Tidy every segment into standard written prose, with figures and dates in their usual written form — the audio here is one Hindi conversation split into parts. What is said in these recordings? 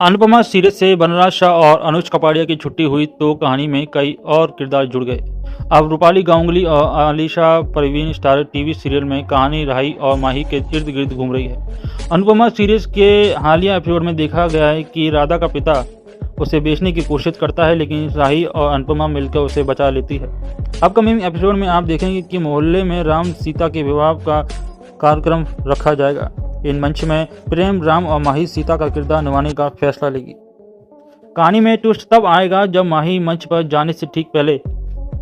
अनुपमा सीरीज से बनराज शाह और अनुज कपाड़िया की छुट्टी हुई तो कहानी में कई और किरदार जुड़ गए। अब रूपाली गांगुली और Alisha Parveen star TV serial में कहानी राही और माही के इर्द गिर्द घूम रही है। अनुपमा सीरीज के हालिया एपिसोड में देखा गया है कि राधा का पिता उसे बेचने की कोशिश करता है, लेकिन राही और अनुपमा मिलकर उसे बचा लेती है। अपकमिंग एपिसोड में आप देखेंगे कि मोहल्ले में राम सीता के विवाह का कार्यक्रम रखा जाएगा। इन मंच में प्रेम, राम और माही सीता का किरदार निभाने का फैसला लेगी। कहानी में ट्विस्ट तब आएगा जब माही मंच पर जाने से ठीक पहले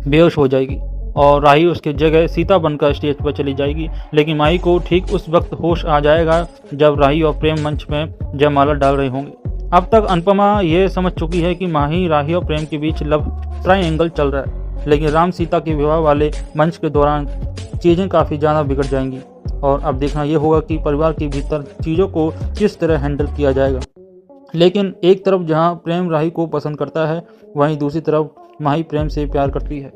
बेहोश हो जाएगी और राही उसकी जगह सीता बनकर स्टेज पर चली जाएगी। लेकिन माही को ठीक उस वक्त होश आ जाएगा जब राही और प्रेम मंच में जयमाला डाल रहे होंगे। अब तक अनुपमा यह समझ चुकी है कि माही, राही और प्रेम के बीच लव ट्रायंगल चल रहा है, लेकिन राम सीता के विवाह वाले मंच के दौरान चीज़ें काफ़ी ज़्यादा बिगड़ जाएंगी और अब देखना यह होगा कि परिवार के भीतर चीज़ों को किस तरह हैंडल किया जाएगा। लेकिन एक तरफ जहां प्रेम राही को पसंद करता है, वहीं दूसरी तरफ माही प्रेम से प्यार करती है।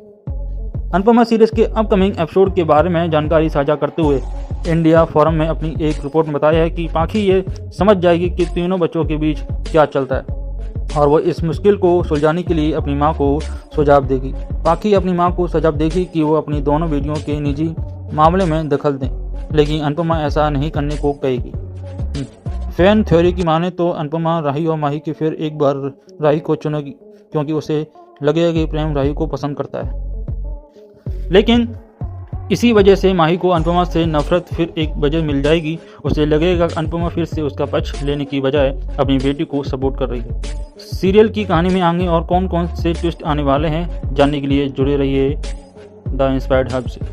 अनुपमा सीरीज के अपकमिंग एपिसोड के बारे में जानकारी साझा करते हुए इंडिया फोरम में अपनी एक रिपोर्ट में बताया है कि पाखी ये समझ जाएगी कि तीनों बच्चों के बीच क्या चलता है और वह इस मुश्किल को सुलझाने के लिए अपनी मां को सुझाव देगी। पाखी अपनी मां को सुझाव देगी कि वो अपनी दोनों बेटियों के निजी मामले में दखल दें, लेकिन अनुपमा ऐसा नहीं करने को कहेगी। फैन थ्योरी की माने तो अनुपमा राही और माही की फिर एक बार राही को चुनेगी, क्योंकि उसे लगेगा कि प्रेम राही को पसंद करता है। लेकिन इसी वजह से माही को अनुपमा से नफरत फिर एक वजह मिल जाएगी। उसे लगेगा कि अनुपमा फिर से उसका पक्ष लेने की बजाय अपनी बेटी को सपोर्ट कर रही है। सीरियल की कहानी में आगे और कौन कौन से ट्विस्ट आने वाले हैं, जानने के लिए जुड़े रहिए द इंस्पायर्ड हब से।